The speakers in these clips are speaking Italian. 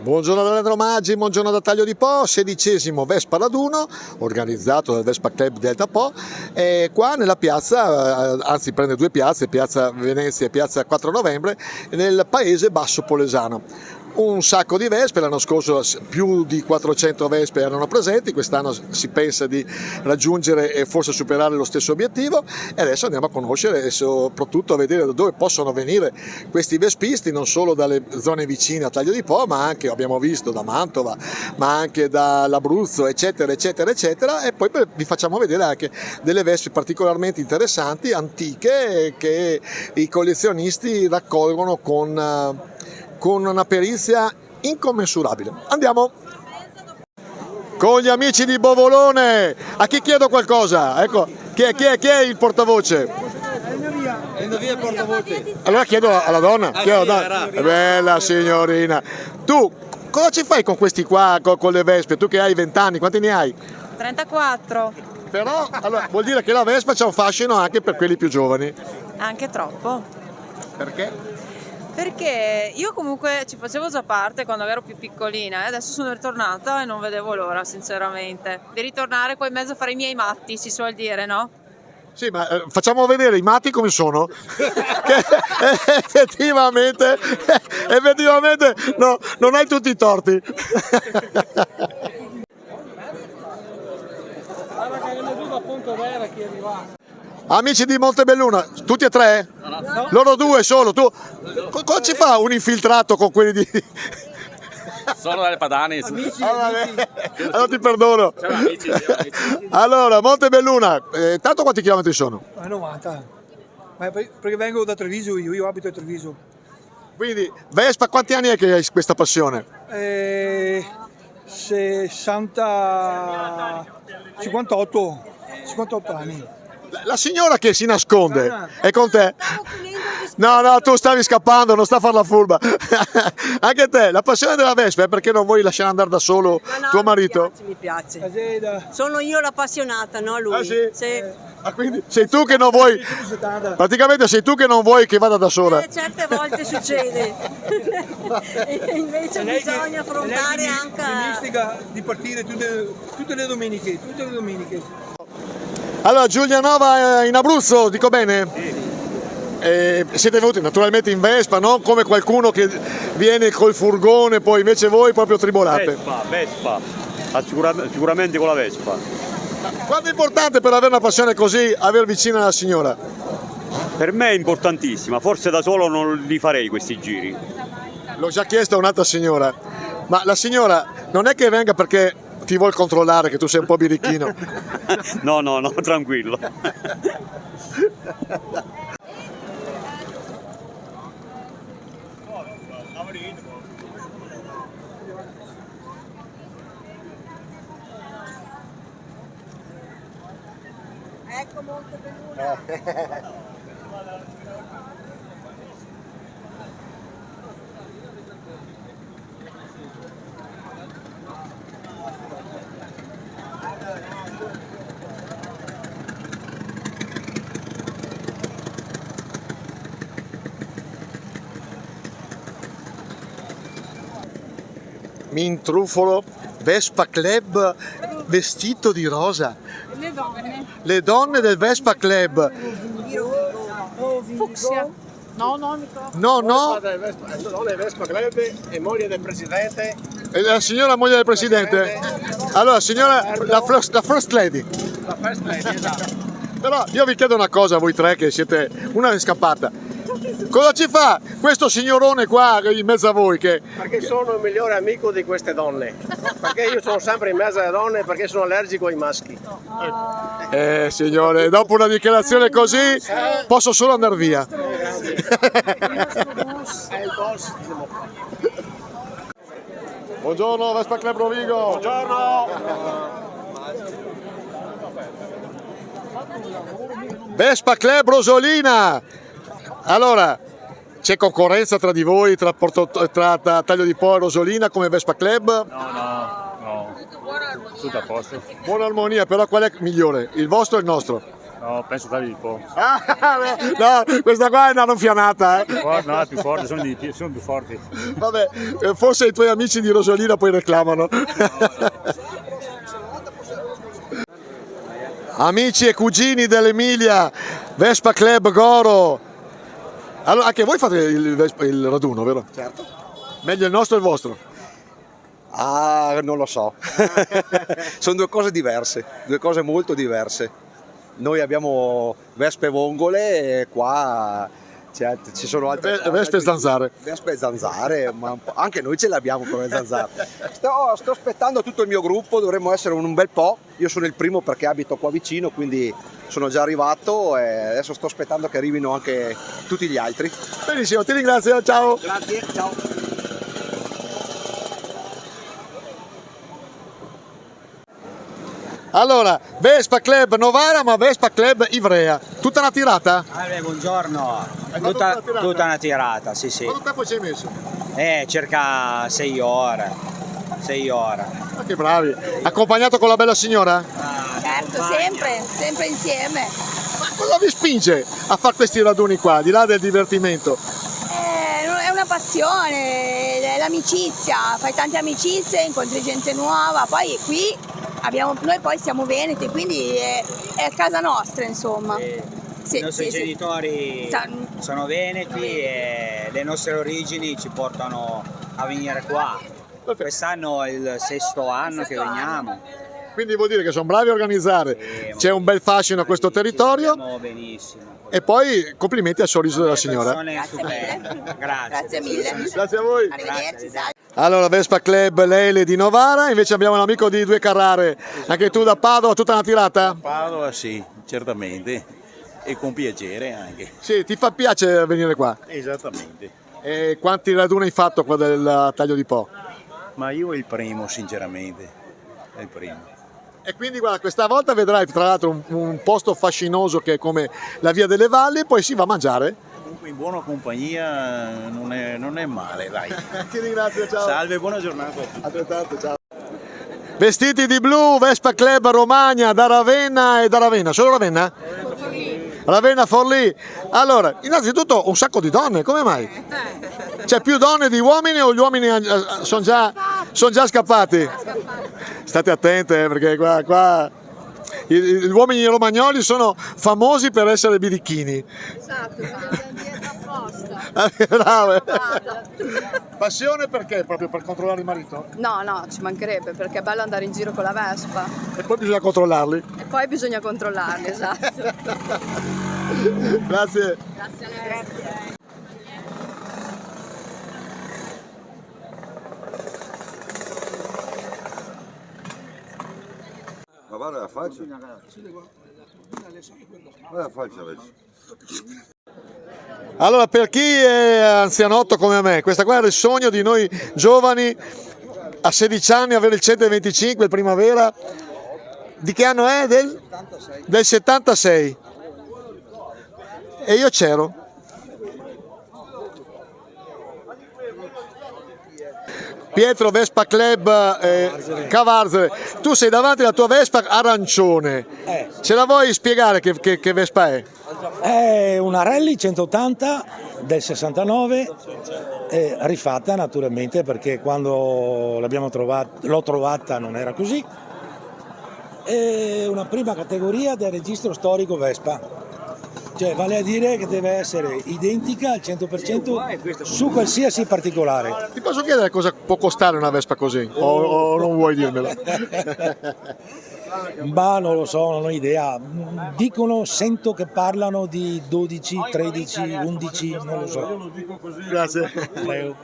Buongiorno da Leandro Maggi, buongiorno da Taglio di Po, 16° Vespa Raduno, organizzato dal Vespa Club Delta Po, e qua nella piazza, anzi prende due piazze, piazza Venezia e piazza 4 novembre, nel paese Basso Polesano. Un sacco di vespe, l'anno scorso più di 400 vespe erano presenti, quest'anno si pensa di raggiungere e forse superare lo stesso obiettivo, e adesso andiamo a conoscere e soprattutto a vedere da dove possono venire questi vespisti, non solo dalle zone vicine a Taglio di Po, ma anche, abbiamo visto, da Mantova, ma anche dall'Abruzzo, eccetera eccetera eccetera, e poi vi facciamo vedere anche delle vespe particolarmente interessanti, antiche, che i collezionisti raccolgono con una perizia incommensurabile. Andiamo! Con gli amici di Bovolone! A chi chiedo qualcosa? Ecco, chi è il portavoce? Prendo via il portavoce. Allora chiedo alla donna. Bella signorina. Tu, cosa ci fai con questi qua, con le vespe? Tu che hai 20 anni, quanti ne hai? 34. Però, allora, vuol dire che la vespa c'ha un fascino anche per quelli più giovani. Anche troppo. Perché? Perché io comunque ci facevo già parte quando ero più piccolina e adesso sono ritornata e non vedevo l'ora, sinceramente, di ritornare qua in mezzo a fare i miei matti, si suol dire, no? Sì, ma facciamo vedere i matti come sono. Che effettivamente no, non hai tutti i torti. Amici di Montebelluna, tutti e tre? No. Loro due solo, tu? Cosa ci fa un infiltrato con quelli di... Sono dalle Padane. Allora ti perdono. Siamo amici. Allora, Montebelluna, tanto quanti chilometri sono? 90. Ma perché vengo da Treviso io abito a Treviso. Quindi, Vespa, quanti anni è che hai questa passione? 58 anni. La signora che si nasconde è con te? No, tu stavi scappando, non sta a far la furba. Anche te, la passione della Vespa è perché non vuoi lasciare andare da solo tuo marito? Mi piace. Sono io l'appassionata, no lui? Ah, sì? Sì. Quindi sei tu che non vuoi, praticamente sei tu che non vuoi che vada da sola. Certe volte succede. E invece bisogna affrontare anche... Mi istiga di partire tutte le domeniche. Allora, Giulianova in Abruzzo, dico bene? Sì. Siete venuti naturalmente in Vespa, non come qualcuno che viene col furgone, poi invece voi proprio tribolate. Vespa, sicuramente con la Vespa. Quanto è importante per avere una passione così, aver vicina la signora? Per me è importantissima, forse da solo non li farei questi giri. L'ho già chiesto a un'altra signora, ma la signora non è che venga perché ti vuol controllare, che tu sei un po' birichino? No, tranquillo. Ecco Montebelluna. Mi intrufolo, Vespa Club vestito di rosa. Le donne del Vespa Club. Fucsia. No. No. Non è Vespa Club e moglie del presidente. E la signora moglie del presidente? Allora, signora, la first lady. La first lady, esatto. Però io vi chiedo una cosa, voi tre che siete una scappata. Cosa ci fa questo signorone qua in mezzo a voi? Perché sono il migliore amico di queste donne. Perché io sono sempre in mezzo alle donne perché sono allergico ai maschi. Signore, dopo una dichiarazione così posso solo andare via. È il boss. Buongiorno Vespa Club Rovigo. Buongiorno. Vespa Club Rosolina. Allora, c'è concorrenza tra di voi, tra Taglio di Po e Rosolina come Vespa Club? No. Tutto a posto. Buona armonia, però qual è migliore? Il vostro o il nostro? No, penso Taglio di Po. No, questa qua è una ronfianata, eh. No, è più forte, sono più forti. Vabbè, forse i tuoi amici di Rosolina poi reclamano. Amici e cugini dell'Emilia, Vespa Club Goro. Allora, anche voi fate il raduno, vero? Certo. Meglio il nostro o il vostro? Ah, non lo so. Sono due cose diverse, due cose molto diverse. Noi abbiamo vespe vongole e qua ci sono altre Vespe e zanzare. Vespe e zanzare, ma anche noi ce le abbiamo come zanzare. Sto aspettando tutto il mio gruppo, dovremmo essere un bel po'. Io sono il primo perché abito qua vicino, quindi sono già arrivato e adesso sto aspettando che arrivino anche tutti gli altri. Benissimo, ti ringrazio, ciao. Grazie, ciao. Allora, Vespa Club Novara, ma Vespa Club Ivrea. Tutta una tirata? Buongiorno, tutta tutta una tirata, sì sì. Quanto tempo ci hai messo? Circa 6 ore, 6 ore. Ma che bravi. Accompagnato con la bella signora? Certo, sempre insieme. Ma cosa vi spinge a fare questi raduni qua, di là del divertimento? È una passione, è l'amicizia, fai tante amicizie, incontri gente nuova, poi qui noi poi siamo veneti, quindi è casa nostra, insomma. I nostri genitori sono veneti e le nostre origini ci portano a venire qua. Quest'anno è il 6º anno che veniamo. Quindi vuol dire che sono bravi a organizzare, c'è un bel fascino a questo territorio. Benissimo. E poi complimenti al sorriso della signora. Grazie mille. Grazie mille. Grazie a voi. Arrivederci, salve. Allora, Vespa Club Lele di Novara, invece abbiamo un amico di Due Carrare, anche tu da Padova, tutta una tirata? Padova sì, certamente, e con piacere anche. Sì, ti fa piacere venire qua? Esattamente. E quanti raduni hai fatto qua del Taglio di Po? Ma io è il primo, sinceramente, è il primo. E quindi guarda, questa volta vedrai tra l'altro un posto fascinoso che è come la Via delle Valli, poi si va a mangiare. Comunque in buona compagnia non è male, dai. Ti ringrazio, ciao. Salve, buona giornata. Altrettanto, ciao. Vestiti di blu, Vespa Club Romagna, da Ravenna e da Ravenna. Solo Ravenna? Ravenna Forlì. Allora, innanzitutto un sacco di donne, come mai? C'è più donne di uomini o gli uomini sono già scappati? State attente perché qua gli uomini romagnoli sono famosi per essere birichini. Esatto, dietro apposta. Brave. Passione perché? Proprio per controllare il marito? No, ci mancherebbe, perché è bello andare in giro con la Vespa. E poi bisogna controllarli? E poi bisogna controllarli, esatto. Grazie. Grazie a lei. Grazie. Ma guarda la faccia. Guarda la faccia adesso. Allora, per chi è anzianotto come me, questa qua era il sogno di noi giovani a 16 anni, avere il 125, il Primavera. Di che anno è? Del 76. E io c'ero. Pietro, Vespa Club Cavarzere, tu sei davanti alla tua Vespa arancione, ce la vuoi spiegare che Vespa è? È una Rally 180 del 69, rifatta naturalmente perché quando l'ho trovata non era così. È una prima categoria del registro storico Vespa. Cioè, vale a dire che deve essere identica al 100% su qualsiasi particolare. Ti posso chiedere cosa può costare una Vespa così? O non vuoi dirmelo? Ma non lo so, non ho idea. Sento che parlano di 12, 13, 11, non lo so. Grazie. Prego.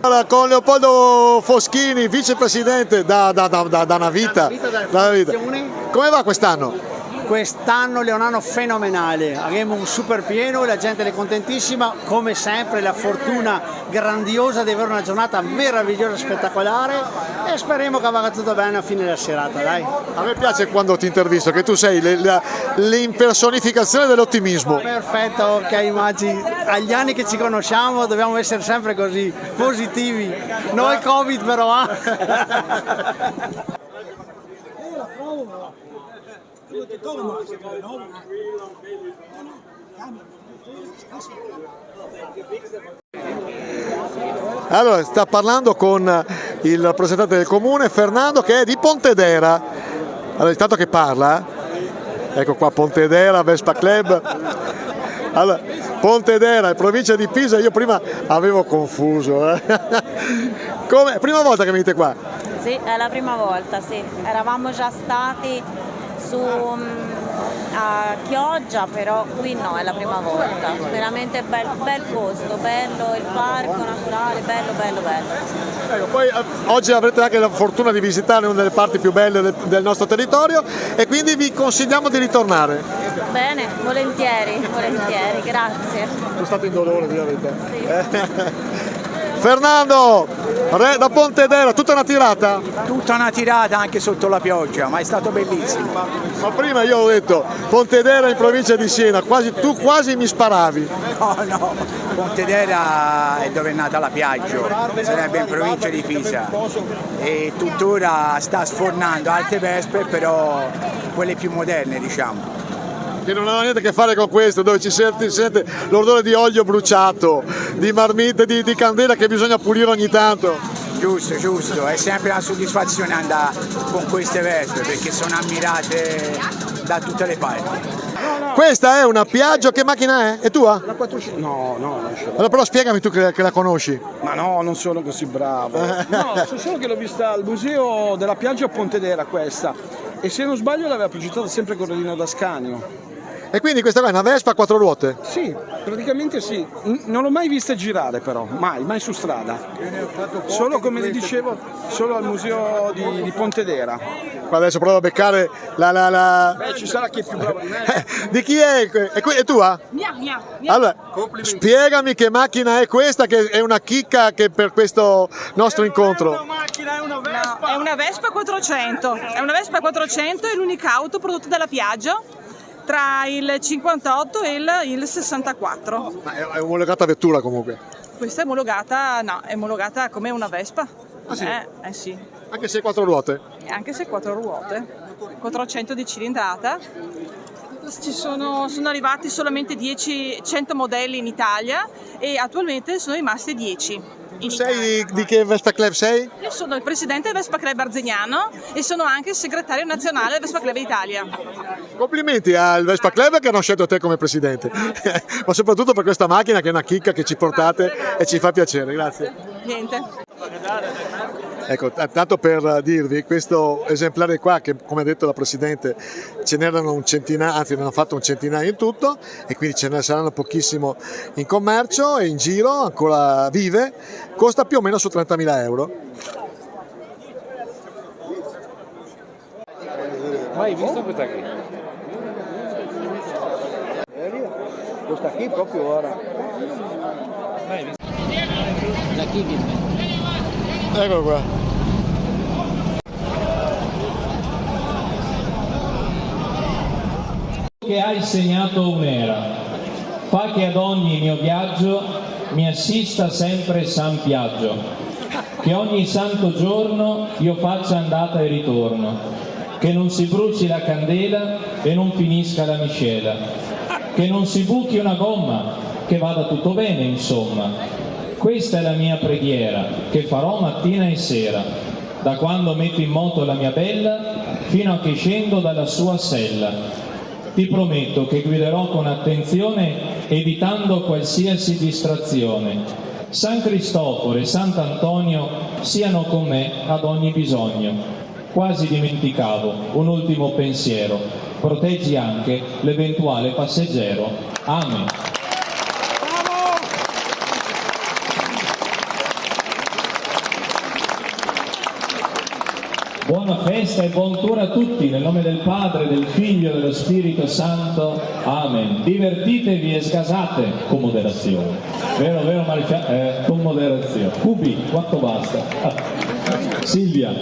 Allora, con Leopoldo Foschini, vicepresidente da una vita. Come va quest'anno? Quest'anno è un anno fenomenale, avremo un super pieno, la gente è contentissima, come sempre la fortuna grandiosa di avere una giornata meravigliosa, spettacolare e speriamo che vada tutto bene a fine della serata, dai. A me piace quando ti intervisto, che tu sei l'impersonificazione dell'ottimismo. Perfetto, ok, immagini, agli anni che ci conosciamo dobbiamo essere sempre così, positivi, no il Covid però. Allora, sta parlando con il rappresentante del comune Fernando, che è di Pontedera. Allora, intanto che parla, ecco qua Pontedera Vespa Club. Allora, Pontedera in provincia di Pisa, io prima avevo confuso. Come? Prima volta che venite qua? Sì, è la prima volta, sì. Eravamo già stati a Chioggia, però qui no, è la prima volta. Veramente bel posto, bello il parco naturale, bello. Ecco, poi oggi avrete anche la fortuna di visitare una delle parti più belle del nostro territorio e quindi vi consigliamo di ritornare. Bene, volentieri, grazie. Sono stato in dolore, di la verità. Sì. Fernando, da Pontedera, tutta una tirata? Tutta una tirata anche sotto la pioggia, ma è stato bellissimo. Ma prima io ho detto Pontedera in provincia di Siena, tu quasi mi sparavi. No, Pontedera è dove è nata la Piaggio, sarebbe in provincia di Pisa e tuttora sta sfornando alte vespe, però quelle più moderne, diciamo. Che non hanno niente a che fare con questo, dove si sente l'odore di olio bruciato, di marmite, di candela che bisogna pulire ogni tanto. Giusto, è sempre una soddisfazione andare con queste vespe perché sono ammirate da tutte le parti. Questa è una Piaggio, che macchina è? È tua? La 400. No. Allora però spiegami tu che la conosci. Ma no, non sono così bravo. No, so solo che l'ho vista al museo della Piaggio a Pontedera questa. E se non sbaglio l'aveva progettata sempre Corradino d'Ascanio. E quindi questa qua è una Vespa a 4 ruote? Sì, praticamente sì. Non l'ho mai vista girare però, mai su strada. Solo, come vi dicevo, solo al museo di Pontedera. Qua adesso provo a beccare la... Beh, ci sarà chi è più bravo di me. Di chi è? È tua? Mia. Allora, spiegami che macchina è questa, che è una chicca che per questo nostro incontro. È una Vespa 400. È una Vespa 400, è l'unica auto prodotta dalla Piaggio tra il 58 e il 64. Ma è omologata vettura comunque? Questa è omologata come una Vespa. Ah, sì? Sì. Anche se è 4 ruote? Anche se è 4 ruote, 400 di cilindrata. Sono arrivati solamente 100 modelli in Italia e attualmente sono rimasti 10. Tu sei di che Vespa Club sei? Io sono il presidente del Vespa Club Arzignano e sono anche il segretario nazionale del Vespa Club Italia. Complimenti al Vespa Club che hanno scelto te come presidente, ma soprattutto per questa macchina che è una chicca che ci portate e ci fa piacere, grazie. Niente. Ecco, tanto per dirvi, questo esemplare qua, che come ha detto la Presidente ce n'erano un centinaio, anzi ne hanno fatto un centinaio in tutto e quindi ce ne saranno pochissimo in commercio e in giro, ancora vive, costa più o meno su 30.000 euro. Mai visto questa qui? Questa qui proprio ora. Mai visto? Da chi? Eccolo qua. Che hai segnato un'era, fa che ad ogni mio viaggio mi assista sempre San Piaggio, che ogni santo giorno io faccia andata e ritorno, che non si bruci la candela e non finisca la miscela, che non si buchi una gomma, che vada tutto bene insomma. Questa è la mia preghiera, che farò mattina e sera, da quando metto in moto la mia bella, fino a che scendo dalla sua sella. Ti prometto che guiderò con attenzione, evitando qualsiasi distrazione. San Cristoforo e Sant'Antonio siano con me ad ogni bisogno. Quasi dimenticavo un ultimo pensiero. Proteggi anche l'eventuale passeggero. Amen. Buona festa e buon tour a tutti, nel nome del Padre, del Figlio e dello Spirito Santo. Amen. Divertitevi e sgasate con moderazione. Vero con moderazione. Cubi, quanto basta? Silvia.